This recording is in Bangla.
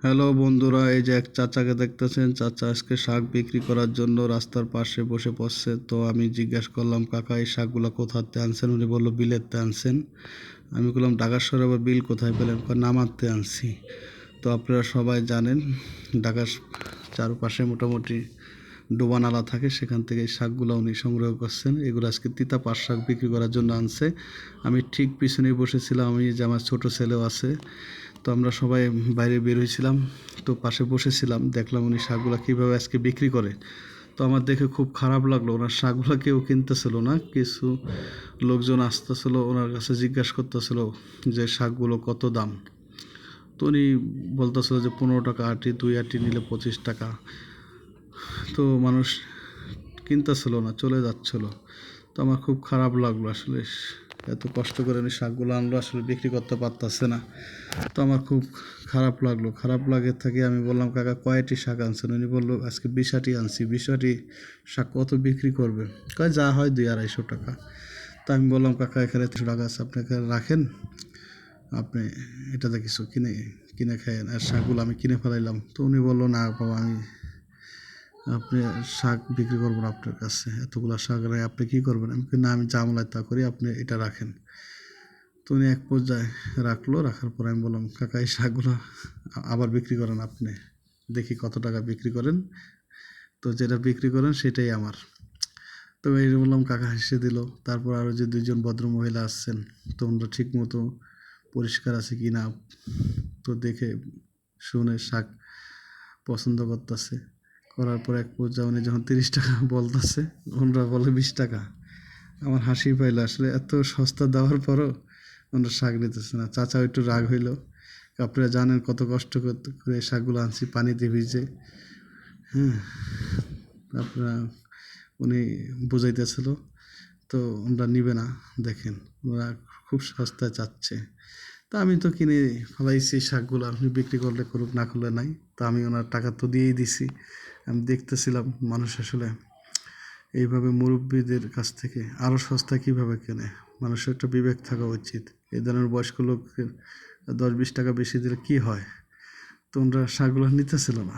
হ্যালো বন্ধুরা, এই যে এক চাচাকে দেখতেছেন। চাচা আজকে শাক বিক্রি করার জন্য রাস্তার পাশে বসে পড়ছে। তো আমি জিজ্ঞেস করলাম, কাকা এই শাকগুলো কোথাতে আনছেন? উনি বললো বিলেতে আনছেন। আমি বললাম ঢাকার শহরে আবার বিল কোথায় পেলেন? নামাতে আনছি। তো আপনারা সবাই জানেন ঢাকার চারপাশে মোটামুটি ডোবা নালা থাকে, সেখান থেকে এই শাকগুলো উনি সংগ্রহ করছেন। এগুলো আজকে তিতা পাট শাক বিক্রি করার জন্য আনছে। আমি ঠিক পিছনেই বসেছিলাম, আমি যে আমার ছোট ছেলেও আছে। তো আমরা সবাই বাইরে বের হয়েছিলাম, তো পাশে বসেছিলাম, দেখলাম উনি শাকগুলো কীভাবে আজকে বিক্রি করে। তো আমার দেখে খুব খারাপ লাগলো। ওনার শাকগুলো কেউ কিনতেছিল না, কিছু লোকজন আসতেছিল ওনার কাছে, জিজ্ঞাসা করতেছিল যে শাকগুলো কত দাম। তো উনি বলতেছিল যে 15 টাকা আটি, 2 আটি নিলে 25 টাকা। তো মানুষ কিনতেছিল না, চলে যাচ্ছিল। তো আমার খুব খারাপ লাগলো আসলে। এত কষ্ট করে উনি শাকগুলো আনলো, আসলে বিক্রি করতে পারতেছে না। তো আমার খুব খারাপ লাগলো। খারাপ লাগে থাকে আমি বললাম, কাকা কয়টি শাক আনছেন? উনি বললো আজকে 20 আটি আনছি। 20 আটি শাক কত বিক্রি করবে? কয় যা হয় 200-250 টাকা। তো আমি বললাম, কাকা এখানে 300 টাকা আছে, আপনি এখানে রাখেন, আপনি এটাতে কিছু কিনে কিনে খাইয়েন। আর শাকগুলো আমি কিনে ফেলাইলাম। তো উনি বললো, না বাবা, আপনি শাক বিক্রি করবো না আপনার কাছে, এতগুলো শাক রাখে আপনি কী করবেন? আমি না, আমি যা আমলায় তা করি, আপনি এটা রাখেন। তো উনি এক পর্যায়ে রাখলো। রাখার পর আমি বললাম, কাকা এই শাকগুলো আবার বিক্রি করেন আপনি, দেখি কত টাকা বিক্রি করেন। তো যেটা বিক্রি করেন সেটাই আমার। তো এই বললাম, কাকা হেসে দিল। তারপর আরও যে 2জন ভদ্র মহিলা আসছেন, তো ওনারা ঠিক মতো পরিষ্কার আছে কি না তো দেখে শুনে শাক পছন্দ করতেছে। করার পর এক পর্যায়ে উনি যখন 30 টাকা বলতেছে, ওনারা বলে 20 টাকা। আমার হাসি পাইলো আসলে, এত সস্তা দেওয়ার পরও ওনারা শাক নিতেছে না। চাচাও একটু রাগ হইলো। আপনারা জানেন কত কষ্ট করতে করে শাকগুলো আনছি পানিতে ভিজে। হ্যাঁ, আপনারা উনি বুঝাইতেছিল। তো ওনারা নিবে না, দেখেন ওরা খুব সস্তায় চাচ্ছে। তা আমি তো কিনে ফেলাইছি শাকগুলো, আপনি বিক্রি করলে করুক, না করলে নাই। তো আমি ওনার টাকা তো দিয়েই দিছি। আমি দেখতেছিলাম মানুষ আসলে এইভাবে মুরব্বীদের কাছ থেকে আরও সস্তা কীভাবে কেনে। মানুষের একটা বিবেক থাকা উচিত। এই ধরনের বয়স্ক লোকের 10-20 টাকা বেশি দিলে কী হয়? তো ওনারা শাকগুলো নিতেছিল না।